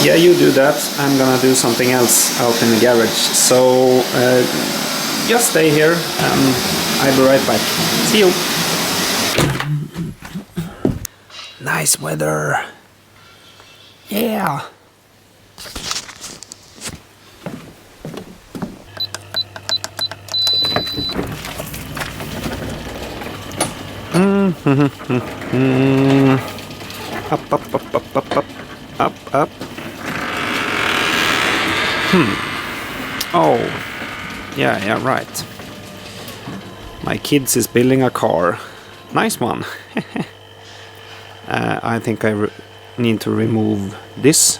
Yeah, you do that. I'm gonna do something else out in the garage. So just stay here and I'll be right back. See you. Nice weather. Yeah. Up, up, up, up, up, up, up, up. Oh, yeah, right. My kids is building a car. Nice one. I think I need to remove this.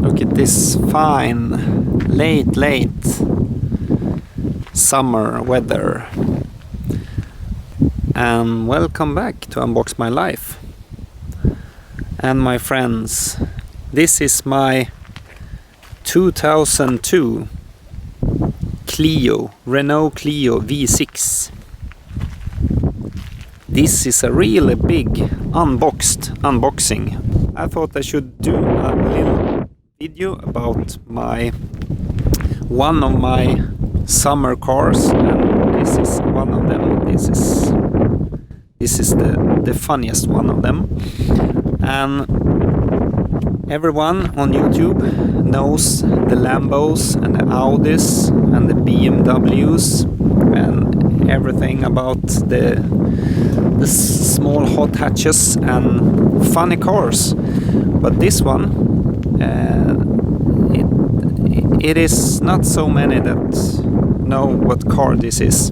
Look at this fine, late summer weather. And welcome back to Unbox My Life. And my friends, this is my 2002 Clio, Renault Clio V6. This is a really big unboxing. I thought I should do a little video about one of my summer cars, and this is one of them. This is the funniest one of them. And everyone on YouTube knows the Lambos and the Audis and the BMWs and everything about the small hot hatches and funny cars. But this one, it is not so many that know what car this is.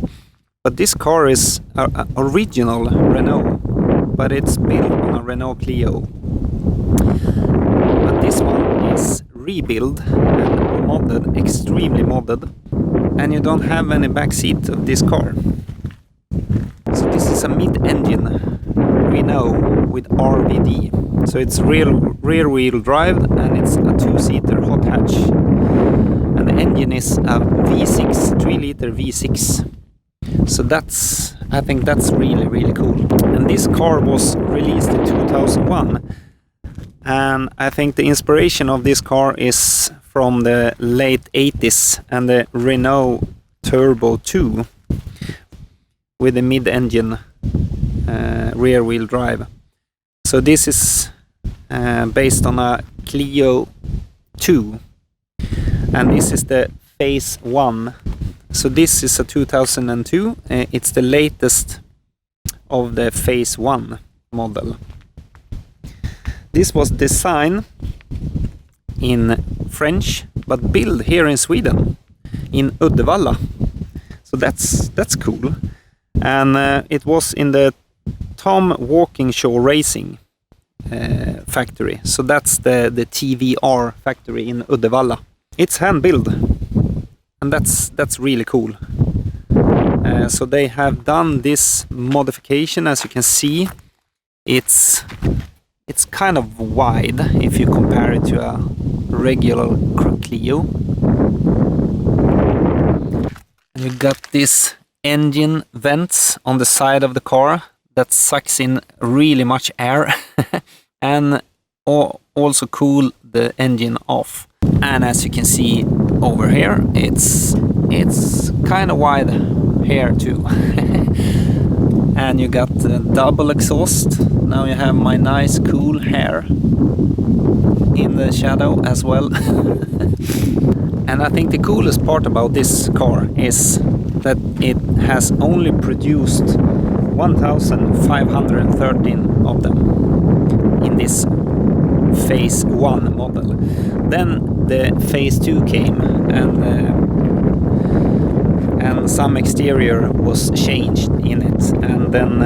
But this car is a original Renault, but it's built on a Renault Clio. But this one is rebuilt and modded, extremely modded, and you don't have any backseat of this car. So this is a mid-engine Renault with RVD. So it's rear-wheel drive, and it's a two-seater hot hatch. And the engine is a V6, 3-liter V6. So I think that's really cool. And this car was released in 2001. And I think the inspiration of this car is from the late 80s and the Renault Turbo 2 with the mid-engine rear-wheel drive. So this is based on a Clio 2, and this is the Phase 1. So this is a 2002. It's the latest of the Phase 1 model. This was designed in French but built here in Sweden, in Uddevalla. So that's cool. And it was in the Tom Walkinshaw Racing factory. So that's the TVR factory in Uddevalla. It's hand built, and that's really cool. So they have done this modification. As you can see, it's kind of wide if you compare it to a regular Clio. You got this engine vents on the side of the car that sucks in really much air and also cool the engine off. And as you can see over here, it's kind of wide here too. And you got the double exhaust. Now you have my nice cool hair in the shadow as well. And I think the coolest part about this car is that it has only produced 1,513 of them in this phase 1 model. Then the phase 2 came and some exterior was changed in it, and then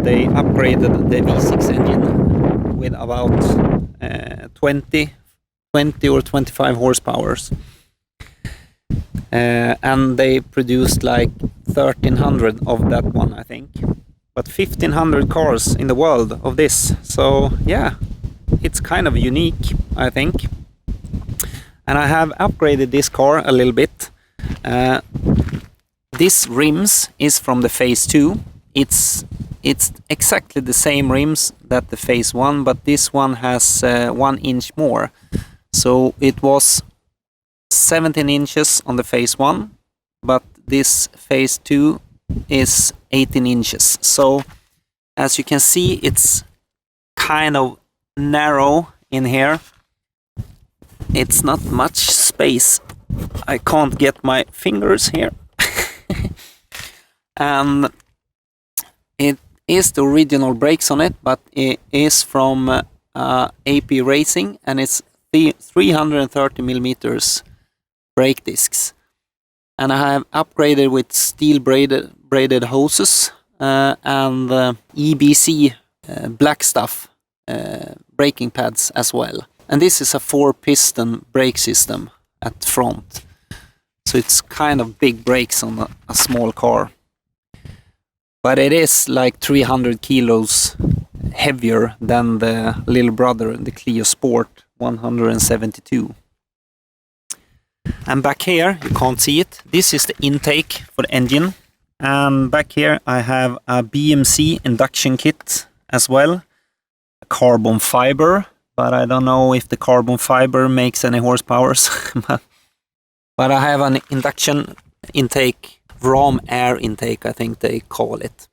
they upgraded the V6 engine with about 20 or 25 horsepower. And they produced like 1,300 of that one, I think. But 1,500 cars in the world of this. So yeah, it's kind of unique, I think. And I have upgraded this car a little bit. This rims is from the phase 2. It's exactly the same rims that the phase 1, but this one has 1 inch more. So it was 17 inches on the phase 1, but this phase 2 is 18 inches. So as you can see, it's kind of narrow in here. It's not much space. I can't get my fingers here. And it is the original brakes on it, but it is from AP Racing, and it's 330 millimeters brake discs. And I have upgraded with steel braided hoses and EBC black stuff braking pads as well. And this is a 4-piston brake system at front. So it's kind of big brakes on a small car. But it is like 300 kilos heavier than the little brother, the Clio Sport 172. And back here, you can't see it, this is the intake for the engine. And back here I have a BMC induction kit as well, carbon fiber, but I don't know if the carbon fiber makes any horsepower. But I have an induction intake, Ram air intake, I think they call it.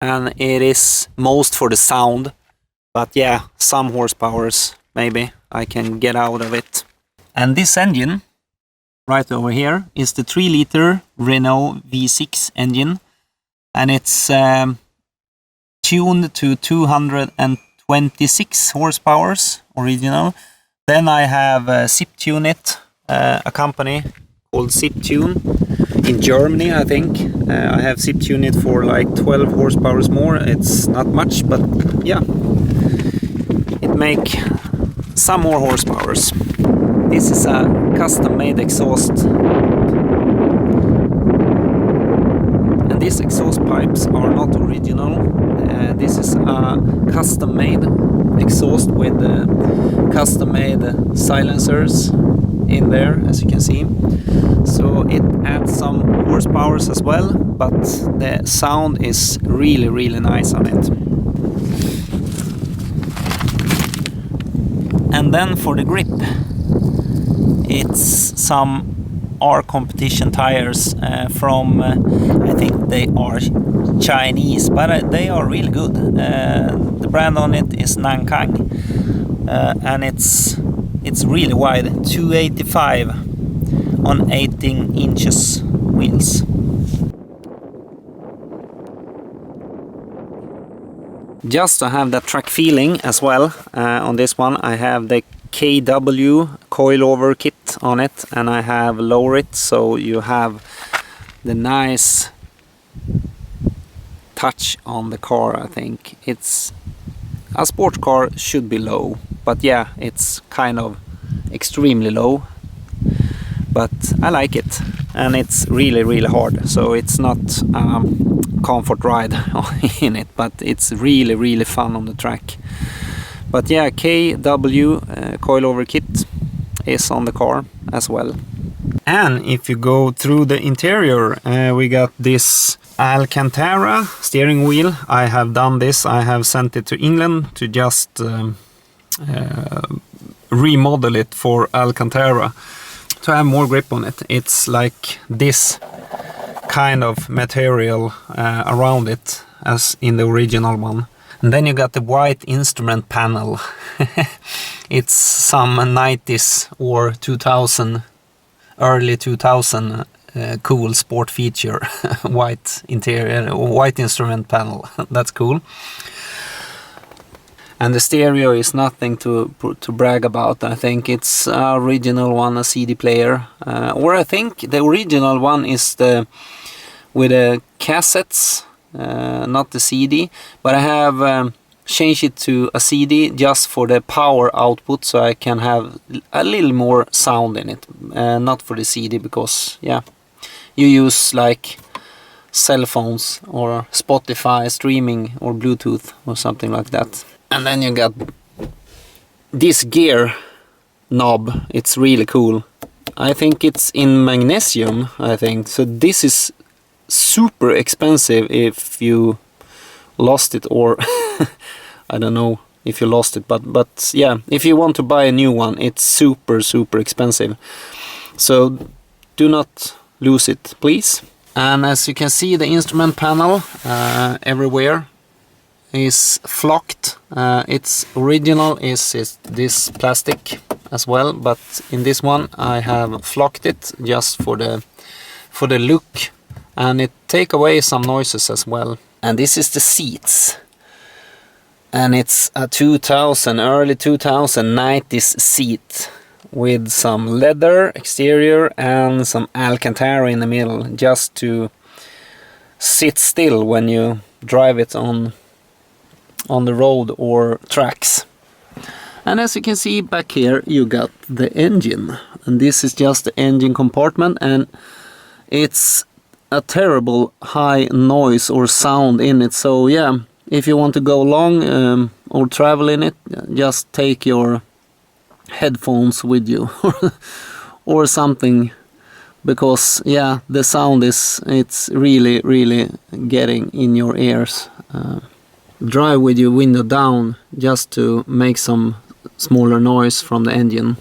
And it is most for the sound, but yeah, some horsepowers maybe I can get out of it. And this engine right over here is the 3-liter Renault V6 engine, and it's tuned to 226 horsepower original. Then I have ZipTune-it, a company called ZipTune in Germany, I think. I have ZipTune-it for like 12 horsepower more. It's not much, but yeah, it make some more horsepower. This is a custom-made exhaust, and these exhaust pipes are not original. This is a custom-made exhaust with custom-made silencers in there, as you can see. So it adds some horsepower as well, but the sound is really nice on it. And then for the grip, it's some R competition tires from, I think they are Chinese, but they are really good. The brand on it is Nankang, and it's really wide, 285 on 18 inches wheels. Just to have that track feeling as well, on this one I have the KW coilover kit on it, and I have lowered it so you have the nice touch on the car. I think it's a sports car should be low, but yeah, it's kind of extremely low, but I like it, and it's really hard, so it's not comfort ride in it, but it's really fun on the track. But yeah, KW coilover kit is on the car as well. And if you go through the interior, we got this Alcantara steering wheel. I have done this. I have sent it to England to just remodel it for Alcantara to have more grip on it. It's like this kind of material around it as in the original one. And then you got the white instrument panel. It's some 90s or 2000, early 2000 cool sport feature. White interior, white instrument panel. That's cool. And the stereo is nothing to brag about. I think it's original one, a CD player, or I think the original one is the with the cassettes, not the CD. But I have changed it to a CD just for the power output, so I can have a little more sound in it, not for the CD, because yeah, you use like cell phones or Spotify streaming or Bluetooth or something like that. And then you got this gear knob. It's really cool. I think it's in magnesium, I think. So this is super expensive if you lost it, or I don't know if you lost it, but yeah, if you want to buy a new one, it's super expensive. So do not lose it, please. And as you can see, the instrument panel everywhere is flocked. Its original is this plastic as well, but in this one I have flocked it just for the look, and it take away some noises as well. And this is the seats, and it's a 2000 early 2090s seat with some leather exterior and some Alcantara in the middle, just to sit still when you drive it on the road or tracks. And as you can see back here, you got the engine, and this is just the engine compartment, and it's a terrible high noise or sound in it. So yeah, if you want to go long or travel in it, just take your headphones with you or something, because yeah, the sound it's really getting in your ears. Drive with your window down just to make some smaller noise from the engine.